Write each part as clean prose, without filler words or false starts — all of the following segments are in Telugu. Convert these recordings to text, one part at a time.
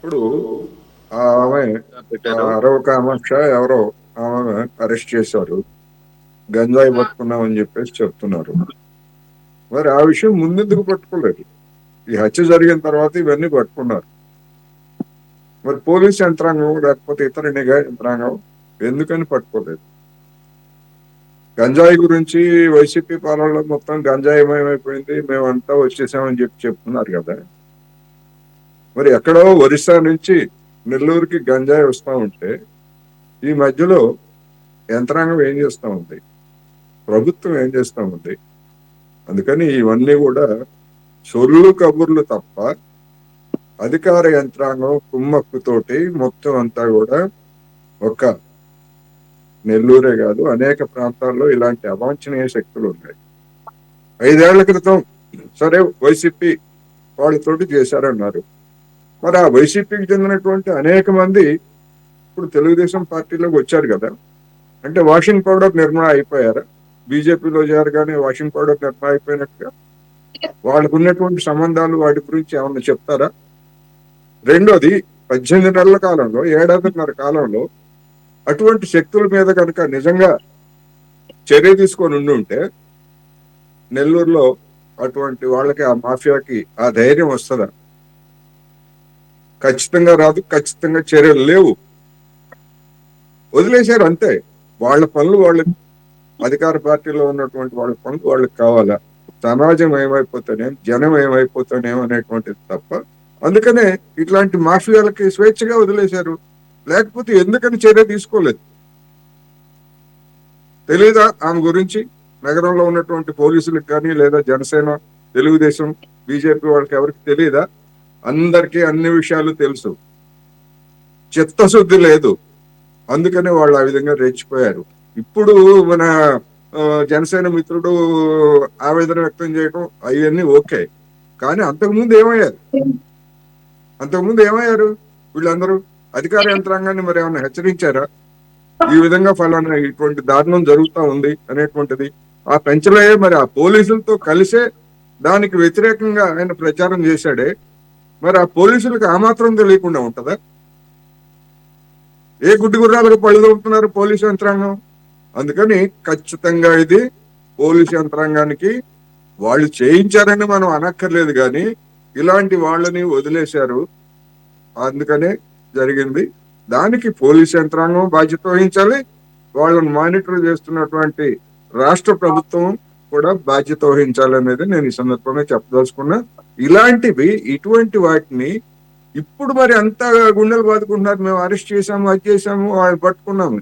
ఇప్పుడు ఆమె పెట్టారు. అరవ కామాక్ష ఎవరో ఆమె అరెస్ట్ చేశారు. గంజాయి పట్టుకున్నామని చెప్పేసి చెప్తున్నారు. మరి ఆ విషయం ముందెందుకు పట్టుకోలేదు? ఈ హత్య జరిగిన తర్వాత ఇవన్నీ పట్టుకున్నారు. మరి పోలీస్ యంత్రాంగం లేకపోతే ఇతర నిఘా యంత్రాంగం ఎందుకని పట్టుకోలేదు? గంజాయి గురించి వైసీపీ పాలనలో మొత్తం గంజాయిమయమైపోయింది, మేమంతా వచ్చేసామని చెప్తున్నారు కదా. మరి ఎక్కడో ఒరిస్సా నుంచి నెల్లూరుకి గంజాయి వస్తూ ఉంటే ఈ మధ్యలో యంత్రాంగం ఏం చేస్తూ ఉంది, ప్రభుత్వం ఏం చేస్తూ ఉంది? అందుకని ఇవన్నీ కూడా సొల్లు కబుర్లు తప్ప అధికార యంత్రాంగం కుమ్మక్కుతోటి మొత్తం అంతా కూడా ఒక నెల్లూరే కాదు అనేక ప్రాంతాల్లో ఇలాంటి అవాంఛనీయ శక్తులు ఉన్నాయి. 5 ఏళ్ల క్రితం సరే వైసీపీ వాళ్ళతోటి చేశారన్నారు. మరి ఆ వైసీపీకి చెందినటువంటి అనేక మంది ఇప్పుడు తెలుగుదేశం పార్టీలోకి వచ్చారు కదా. అంటే వాషింగ్ పౌడర్ నిర్మాణ అయిపోయారా? బీజేపీలో చేరగానే వాషింగ్ పౌడర్ నిర్మాణ అయిపోయినట్టుగా వాళ్ళకు ఉన్నటువంటి సంబంధాలు వాటి గురించి ఏమన్నా చెప్తారా? రెండోది, 18 నెలల కాలంలో, 7.5 కాలంలో అటువంటి శక్తుల మీద కనుక నిజంగా చర్య తీసుకొని ఉంటే నెల్లూరులో అటువంటి వాళ్ళకి, ఆ మాఫియాకి ఆ ధైర్యం వస్తుందా? ఖచ్చితంగా రాదు. ఖచ్చితంగా చర్యలు లేవు. వదిలేశారు అంతే. వాళ్ళ పనులు వాళ్ళు, అధికార పార్టీలో ఉన్నటువంటి వాళ్ళ పనులు వాళ్ళకి కావాలా? సమాజం ఏమైపోతానేం, జనం ఏమైపోతానేం అనేటువంటిది తప్ప. అందుకనే ఇట్లాంటి మాఫియాలకి స్వేచ్ఛగా వదిలేశారు. లేకపోతే ఎందుకని చర్య తీసుకోలేదు? తెలీదా ఆమె గురించి? నగరంలో ఉన్నటువంటి పోలీసులకు కానీ, లేదా జనసేన, తెలుగుదేశం, బీజేపీ వాళ్ళకి ఎవరికి తెలియదా? అందరికీ అన్ని విషయాలు తెలుసు. చిత్తశుద్ధి లేదు. అందుకనే వాళ్ళు ఆ విధంగా రెచ్చిపోయారు. ఇప్పుడు మన జనసేన మిత్రుడు ఆవేదన వ్యక్తం చేయడం అవన్నీ ఓకే, కానీ అంతకుముందు ఏమయ్యారు వీళ్ళందరూ? అధికార యంత్రాంగాన్ని మరి ఏమైనా హెచ్చరించారా? ఈ విధంగా ఫలానా ఇటువంటి దారుణం జరుగుతూ ఉంది అనేటువంటిది. ఆ పెంచలయ్యే మరి ఆ పోలీసులతో కలిసే దానికి వ్యతిరేకంగా ఆయన ప్రచారం చేశాడే, మరి ఆ పోలీసులకు ఆ మాత్రం తెలియకుండా ఉంటుందా? ఏ గుడ్డి గుర్రాలకు పళ్ళు తోముతున్నారు పోలీసు యంత్రాంగం? అందుకని ఖచ్చితంగా ఇది పోలీసు యంత్రాంగానికి వాళ్ళు చేయించారని మనం అనక్కర్లేదు, కానీ ఇలాంటి వాళ్ళని వదిలేశారు. అందుకనే జరిగింది. దానికి పోలీసు యంత్రాంగం బాధ్యత వహించాలి. వాళ్ళని మానిటర్ చేస్తున్నటువంటి రాష్ట్ర ప్రభుత్వం కూడా బాధ్యత వహించాలి అనేది నేను ఈ సందర్భంగా చెప్పదలుచుకున్నా. ఇటువంటి వాటిని ఇప్పుడు మరి అంతా గుండెలు బాదుకుంటున్నారు. మేము అరెస్ట్ చేశాము, అది చేశాము, వాళ్ళు పట్టుకున్నాము.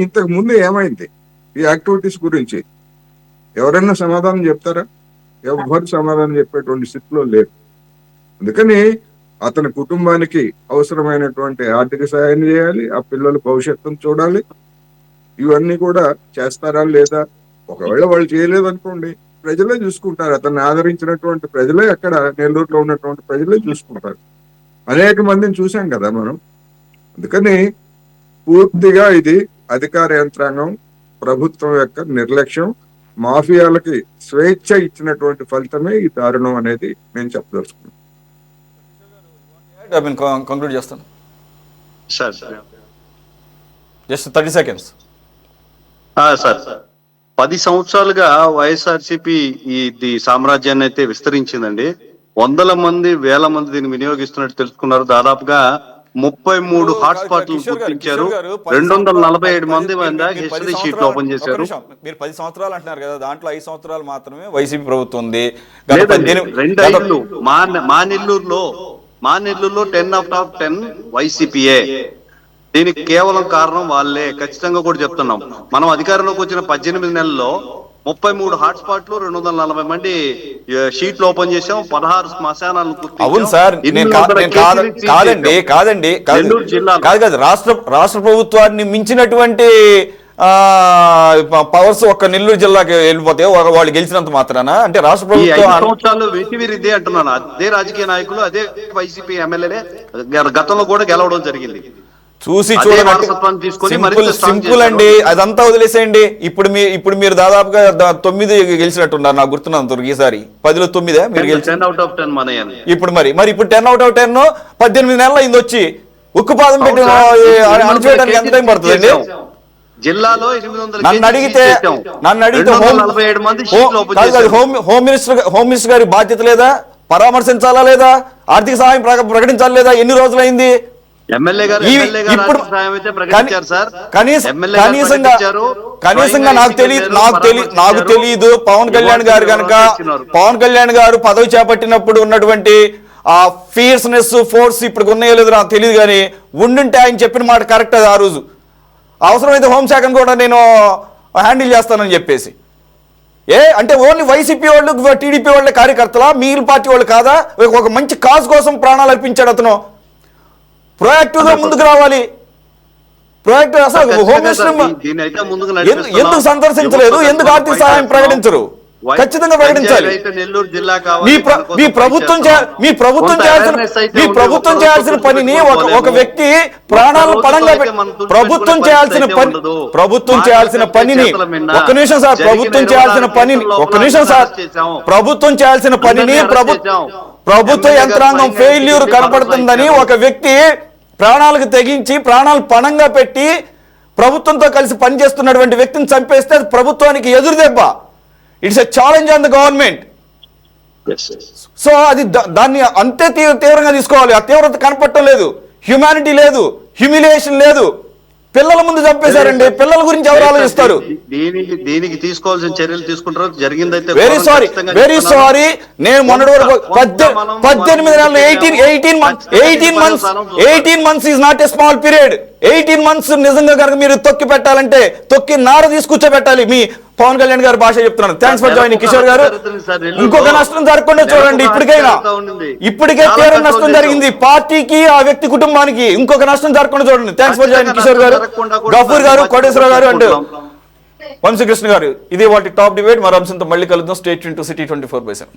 ఇంతకు ముందు ఏమైంది ఈ యాక్టివిటీస్ గురించి? ఎవరైనా సమాధానం చెప్తారా? ఎవరు సమాధానం చెప్పేటువంటి స్థితిలో లేరు. అందుకని అతని కుటుంబానికి అవసరమైనటువంటి ఆర్థిక సహాయం చేయాలి, ఆ పిల్లల భవిష్యత్తును చూడాలి. ఇవన్నీ కూడా చేస్తారా లేదా? ఒకవేళ వాళ్ళు చేయలేదు అనుకోండి, ప్రజలే చూసుకుంటారు. అతన్ని ఆదరించినటువంటి ప్రజలే, అక్కడ నెల్లూరులో ఉన్నటువంటి ప్రజలే చూసుకుంటారు. అనేక మందిని చూసాం కదా మనం. అందుకని పూర్తిగా ఇది అధికార యంత్రాంగం, ప్రభుత్వం యొక్క నిర్లక్ష్యం, మాఫియాలకి స్వేచ్ఛ ఇచ్చినటువంటి ఫలితమే ఈ దారుణం అనేది నేను చెప్పదలుచుకున్నాను. కంక్లూడ్ చేస్తాను సార్. Just 30 seconds. సార్, 10 సంవత్సరాలుగా వైఎస్ఆర్సీపీ ఈ సామ్రాజ్యాన్ని అయితే విస్తరించిందండి. వందల మంది, వేల మంది దీన్ని వినియోగిస్తున్నట్టు తెలుసుకున్నారు. దాదాపుగా 33 హాట్స్పాట్లు గుర్తించారు. 247 మంది హెచ్డి షీట్లు ఓపెన్ చేశారు. మీరు 10 సంవత్సరాలు అంటున్నారు కదా, దాంట్లో 5 సంవత్సరాలు మాత్రమే వైసీపీ ప్రభుత్వం ఉంది. 2 ఐళ్ళు మా నెల్లూరులో 10/10 వైసీపీఏ. దీనికి కేవలం కారణం వాళ్ళే. ఖచ్చితంగా కూడా చెప్తున్నాం. మనం అధికారంలోకి వచ్చిన 18 నెలల్లో 33 హాట్స్పాట్లు, 240 మంది షీట్లు ఓపెన్ చేసాం, 16 శ్మశానాలను. అవును సార్, కాదండి నెల్లూరు జిల్లా కాదు, రాష్ట్ర ప్రభుత్వాన్ని మించినటువంటి పవర్స్ ఒక్క నెల్లూరు జిల్లాకి వెళ్ళిపోతే వాళ్ళు గెలిచినంత మాత్రాన అంటే రాష్ట్ర ప్రభుత్వం సంవత్సరాలు వెతివిరిదే అంటున్నాను. అదే రాజకీయ నాయకులు, అదే వైసీపీ ఎమ్మెల్యేలే గతంలో కూడా గెలవడం జరిగింది. చూసి అదే చూడండి వారసత్వాన్ని తీసుకొని మరింత సింపుల్ strong సింపుల్ చేశారు. అండి, అదంతా వదిలేసేయండి. ఇప్పుడు మీరు దాదాపుగా 9 గెలిచినట్టున్నారు నాకు గుర్తున్నంత ఈసారి 10లో 9 మీరు గెలిచి 10 out of 10 మనయ్య. ఇప్పుడు మరి ఇప్పుడు 10 out of 10 18 నెలలు అయింది వచ్చి ఉక్కుపాదం పెట్టి అవును సార్, అణచివేయడానికి ఎంత టైం పడుతుందండి? జిల్లాలో 800 నన్ను అడిగితే 247 మంది సీట్లు ఓపెన్ చేశారు. హోమ్ మినిస్టర్ గారి బాధ్యత లేదా? పరామర్శించాలా లేదా? ఆర్థిక సహాయం ప్రకటించాలా లేదా? ఎన్ని రోజులైంది? ఎమ్మెల్యే గారు ఇప్పుడు ఆర్థిక సహాయం అయితే ప్రకటించారు సార్. ఎమ్మెల్యే గారు కనీసంగా ప్రకటించారు. నాకు తెలియదు పవన్ కళ్యాణ్ గారు కనుక పవన్ కళ్యాణ్ గారు పదవి చేపట్టినప్పుడు ఉన్నటువంటి ఆ ఫియర్స్నెస్ ఫోర్స్ ఇప్పుడు ఉన్నాయో లేదో నాకు తెలియదు, కానీ ఉండుంటే ఆయన చెప్పిన మాట కరెక్ట్. అది ఆ రోజు అవసరమైతే హోంశాఖను కూడా నేను హ్యాండిల్ చేస్తానని చెప్పేసి అంటే ఓన్లీ వైసీపీ వాళ్ళు టీడీపీ వాళ్ళ కార్యకర్తలా, మిగిలిన పార్టీ వాళ్ళు కాదా? ఒక మంచి కాజ్ కోసం ప్రాణాలు అర్పించాడు అతను. ప్రొయాక్టివ్ గా ముందుకు రావాలి. ప్రొయాక్టివ్ అసలు హోమ్ మినిస్టర్ ఎందుకు సందర్శించలేదు? ఎందుకు ఆర్థిక సహాయం ప్రకటించరు? ఖచ్చితంగా ప్రకటించాలి. మీ ప్రభుత్వం చేయాల్సిన పనిని ఒక వ్యక్తి ప్రాణాలను పణంగా ప్రభుత్వం చేయాల్సిన పనిని ఒక్క నిమిషం సార్ ప్రభుత్వం చేయాల్సిన పనిని ప్రభుత్వ యంత్రాంగం ఫెయిల్యూర్ కనపడుతుందని ఒక వ్యక్తి ప్రాణాలకు తెగించి ప్రాణాలు పణంగా పెట్టి ప్రభుత్వంతో కలిసి పనిచేస్తున్నటువంటి వ్యక్తిని చంపేస్తే అది ప్రభుత్వానికి ఎదురు దెబ్బ. It's a challenge on the government. So అది దాన్ని అంతే తీవ్రంగా తీసుకోవాలి. ఆ తీవ్రత కనపడటం లేదు, హ్యుమానిటీ లేదు, హ్యూమిలియేషన్ లేదు. పిల్లల ముందు చంపేశారండి. పిల్లల గురించి ఎవరు ఆలోచిస్తారు? దీనికి తీసుకోవాల్సిన చర్యలు తీసుకుంటారు. జరిగిందైతే వెరీ సారీ. నేను మొన్నటి వరకు 18 నెలలు 18 months is not a small period. 18 months నిజంగా కనుక మీరు తొక్కి పెట్టాలంటే తొక్కి నార తీసుకూర్చోబెట్టాలి. మీ పవన్ కళ్యాణ్ గారు భాష చెప్తున్నాను. థ్యాంక్స్ ఫర్ జాయినింగ్ కిషోర్ గారు. ఇంకొక నష్టం జరగకుండా చూడండి. ఇప్పటికే తీవ్ర నష్టం జరిగింది పార్టీకి, ఆ వ్యక్తి కుటుంబానికి. ఇంకొక నష్టం జరగకుండా చూడండి. థ్యాంక్స్ ఫర్ జాయినింగ్ కిషోర్ గారు, గఫూర్ గారు, కోటేశ్వరరావు గారు అండ్ వంశీకృష్ణ గారు. ఇది వాటి టాప్ డిబేట్. మరో అంశంతో మళ్ళీ కలుద్దాం. Stay tune to city 24/7.